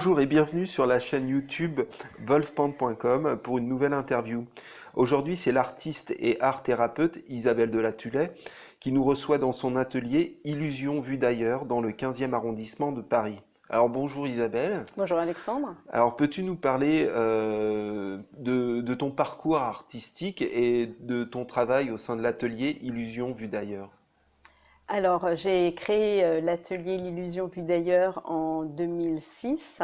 Bonjour et bienvenue sur la chaîne YouTube wolfpand.com pour une nouvelle interview. Aujourd'hui, c'est l'artiste et art thérapeute Isabelle Delatullet qui nous reçoit dans son atelier Illusion vue d'ailleurs dans le 15e arrondissement de Paris. Alors bonjour Isabelle. Bonjour Alexandre. Alors peux-tu nous parler de ton parcours artistique et de ton travail au sein de l'atelier Illusion vue d'ailleurs? Alors, j'ai créé l'atelier L'Illusion vue d'ailleurs en 2006.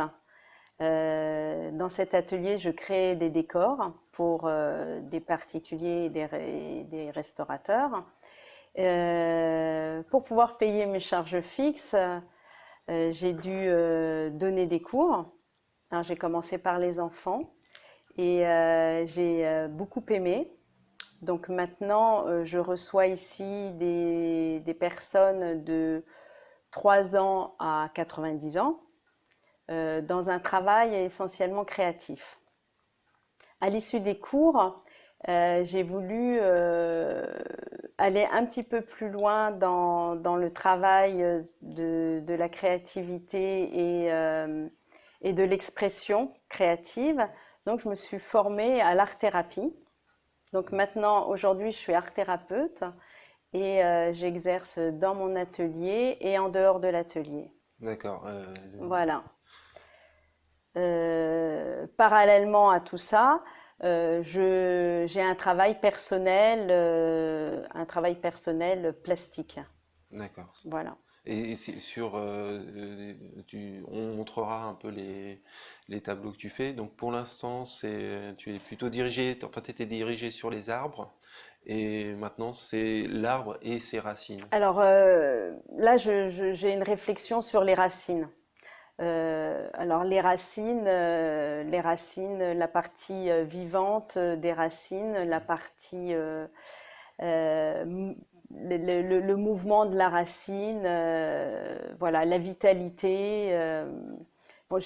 Dans cet atelier, je crée des décors pour des particuliers et des restaurateurs. Pour pouvoir payer mes charges fixes, j'ai dû donner des cours. Alors, j'ai commencé par les enfants et j'ai beaucoup aimé. Donc maintenant, je reçois ici des personnes de 3 ans à 90 ans dans un travail essentiellement créatif. À l'issue des cours, j'ai voulu aller un petit peu plus loin dans le travail de la créativité et de l'expression créative. Donc je me suis formée à l'art-thérapie. Donc maintenant, aujourd'hui, je suis art thérapeute et j'exerce dans mon atelier et en dehors de l'atelier. D'accord. Voilà. Parallèlement à tout ça, j'ai un travail personnel plastique. D'accord. Voilà. Et c'est sur, on montrera un peu les tableaux que tu fais. Donc pour l'instant, tu es plutôt dirigé, enfin tu étais dirigé sur les arbres, et maintenant c'est l'arbre et ses racines. Alors là, j'ai une réflexion sur les racines. Alors les racines, la partie vivante des racines, la partie euh, le mouvement de la racine, voilà, la vitalité. Bon,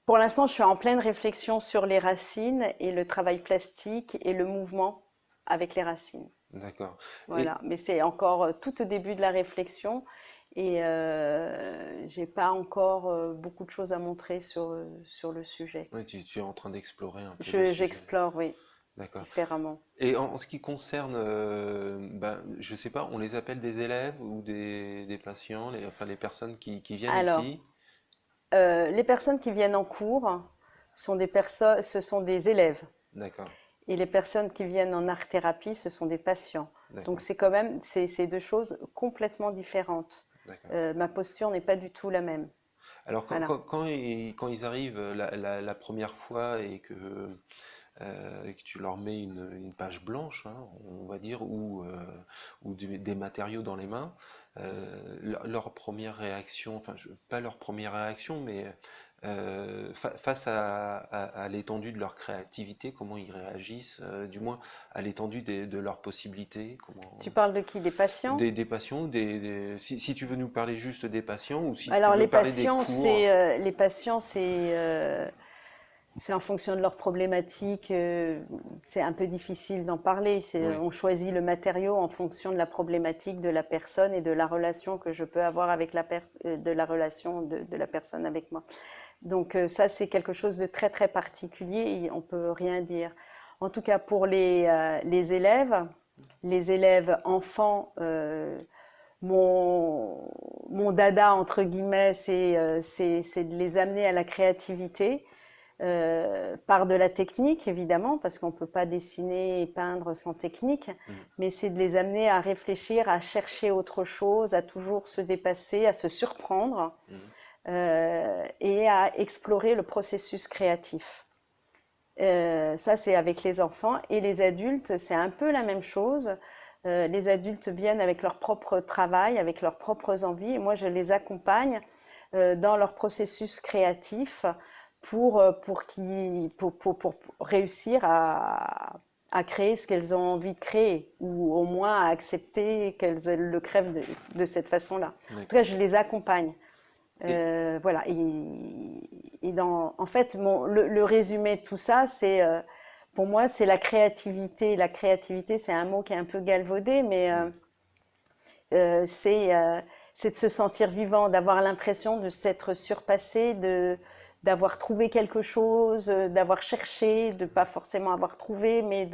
pour l'instant, je suis en pleine réflexion sur les racines et le travail plastique et le mouvement avec les racines. D'accord. Et Voilà, mais c'est encore tout au début de la réflexion et j'ai pas encore beaucoup de choses à montrer sur le sujet. ouais, tu es en train d'explorer un peu le sujet. J'explore, oui, D'accord. différemment. Et en ce qui concerne, ben, je sais pas, on les appelle des élèves ou des patients, enfin les personnes qui viennent Alors, ici. les personnes qui viennent en cours sont des personnes, ce sont des élèves. D'accord, Et les personnes qui viennent en art-thérapie, ce sont des patients. Donc d'accord, c'est quand même, c'est deux choses complètement différentes. d'accord. Ma posture n'est pas du tout la même. Alors Voilà. quand ils arrivent la première fois et que tu leur mets une page blanche, hein, on va dire, ou des matériaux dans les mains, leur première réaction, enfin pas leur première réaction, mais face à l'étendue de leur créativité, comment ils réagissent, du moins à l'étendue de leurs possibilités, Tu parles de qui? Des patients? des patients, si tu veux nous parler juste des patients ou si tu Alors veux parler des cours. les patients, c'est en fonction de leurs problématiques. C'est un peu difficile d'en parler. Oui, On choisit le matériau en fonction de la problématique de la personne et de la relation que je peux avoir avec de la relation de la personne avec moi. Donc ça, c'est quelque chose de très très particulier et on peut rien dire. En tout cas, pour les élèves enfants, mon, mon dada, entre guillemets, c'est de les amener à la créativité, par de la technique, évidemment, parce qu'on ne peut pas dessiner et peindre sans technique, mhm, mais c'est de les amener à réfléchir, à chercher autre chose, à toujours se dépasser, à se surprendre, mhm. et à explorer le processus créatif. Ça, c'est avec les enfants. Et les adultes, c'est un peu la même chose. Les adultes viennent avec leur propre travail, avec leurs propres envies. Et moi, je les accompagne dans leur processus créatif pour réussir à créer ce qu'elles ont envie de créer, ou au moins à accepter qu'elles le crèvent de cette façon-là. En tout cas, D'accord. je les accompagne. Et, Voilà. En fait, le résumé de tout ça, pour moi, c'est la créativité. La créativité, c'est un mot qui est un peu galvaudé, mais mhm, euh, c'est euh, c'est de se sentir vivant, d'avoir l'impression de s'être surpassé, d'avoir trouvé quelque chose, d'avoir cherché, de pas forcément avoir trouvé, mais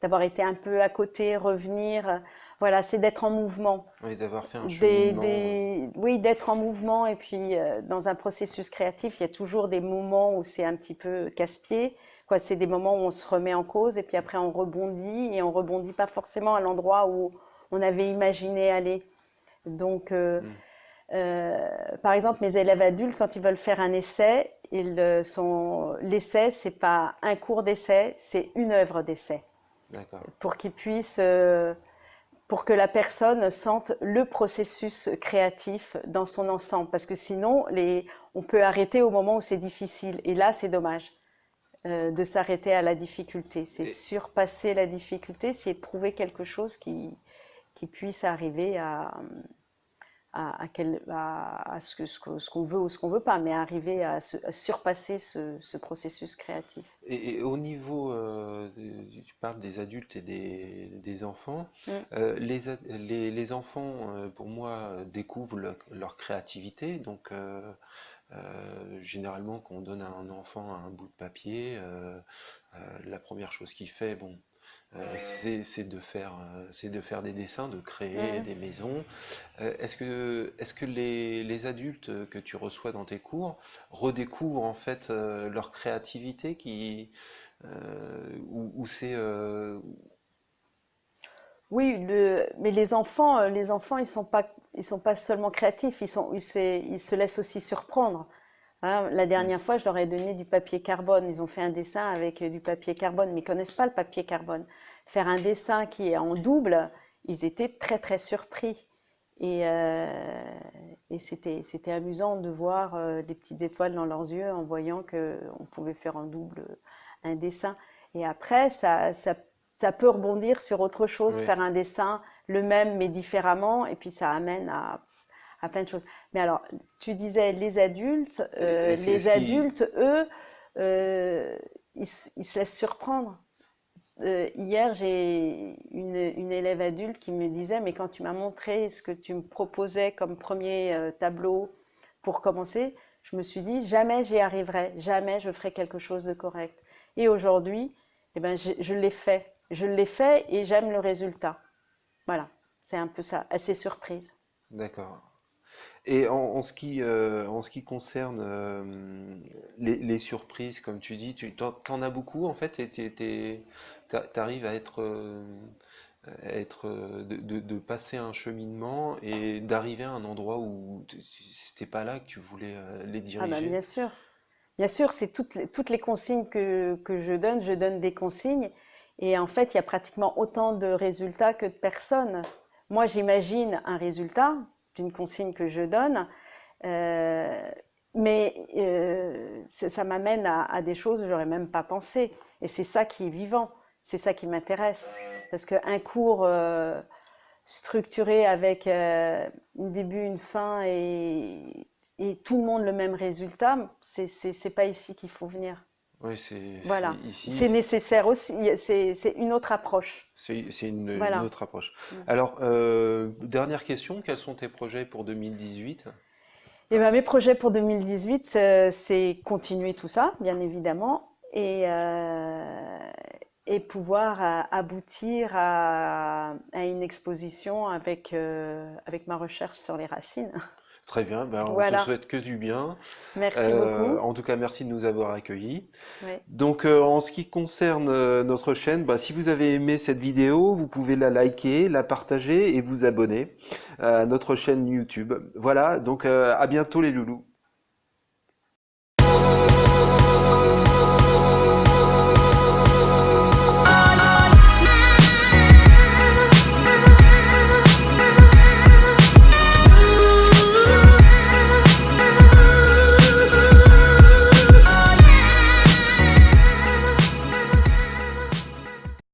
d'avoir été un peu à côté, revenir. Voilà, c'est d'être en mouvement. Oui, d'avoir fait un cheminement. Oui, d'être en mouvement. Et puis, dans un processus créatif, il y a toujours des moments où c'est un petit peu casse-pied. Quoi, c'est des moments où on se remet en cause et puis après on rebondit et on rebondit pas forcément à l'endroit où on avait imaginé aller. Donc, Mm. par exemple, mes élèves adultes, quand ils veulent faire un essai, l'essai, c'est pas un cours d'essai, c'est une œuvre d'essai. D'accord. Pour qu'ils puissent, pour que la personne sente le processus créatif dans son ensemble. Parce que sinon, on peut arrêter au moment où c'est difficile. Et là, c'est dommage de s'arrêter à la difficulté. C'est Et, surpasser la difficulté, c'est trouver quelque chose qui puisse arriver à ce qu'on veut ou ce qu'on veut pas, mais arriver à surpasser ce processus créatif. et au niveau, tu parles des adultes et des enfants. Mm. Les enfants, pour moi, découvrent leur créativité. Donc, généralement, quand on donne à un enfant un bout de papier, la première chose qu'il fait, bon, c'est de faire des dessins, de créer Mm. des maisons. Est-ce que les adultes que tu reçois dans tes cours redécouvrent en fait leur créativité ou c'est Oui, mais les enfants, ils sont pas seulement créatifs, ils se laissent aussi surprendre. Hein, la hmm, dernière fois, je leur ai donné du papier carbone. Ils ont fait un dessin avec du papier carbone, mais ils connaissent pas le papier carbone. Faire un dessin qui est en double, ils étaient très très surpris. Et, euh, et c'était amusant de voir des petites étoiles dans leurs yeux en voyant qu'on pouvait faire en double un dessin. Et après, ça peut rebondir sur autre chose, ouais. faire un dessin le même mais différemment, et puis ça amène à plein de choses. Mais alors, tu disais Est-ce les qui adultes, eux, ils se laissent surprendre. Hier, j'ai une élève adulte qui me disait, mais quand tu m'as montré ce que tu me proposais comme premier tableau pour commencer, je me suis dit, jamais j'y arriverai, jamais je ferai quelque chose de correct. Et aujourd'hui, eh ben, je l'ai fait. Je l'ai fait et j'aime le résultat. Voilà, c'est un peu ça, assez surprise. d'accord. Et en ce qui concerne les surprises, comme tu dis, t'en as beaucoup en fait, et t'arrives à être de passer un cheminement et d'arriver à un endroit où c'était pas là que tu voulais les Ah ben diriger. bien sûr. Bien sûr, c'est toutes les consignes que je donne des consignes. Et en fait, il y a pratiquement autant de résultats que de personnes. Moi, j'imagine un résultat d'une consigne que je donne, euh, mais ça m'amène à des choses que j'aurais même pas pensé. Et c'est ça qui est vivant, c'est ça qui m'intéresse. Parce qu'un cours structuré avec un début, une fin et tout le monde le même résultat, c'est pas ici qu'il faut venir. Oui, c'est Voilà, c'est ici, nécessaire aussi, c'est une autre approche. c'est une Voilà. autre approche. Mm. Alors, dernière question, quels sont tes projets pour 2018? Et ben, mes projets pour 2018, c'est continuer tout ça, bien évidemment, et pouvoir aboutir à une exposition avec ma recherche sur les racines. Très bien, ben, on te Voilà, souhaite que du bien. merci beaucoup. En tout cas, merci de nous avoir accueillis. Oui. Donc, en ce qui concerne notre chaîne, bah, si vous avez aimé cette vidéo, vous pouvez la liker, la partager et vous abonner à notre chaîne YouTube. Voilà, donc à bientôt les loulous.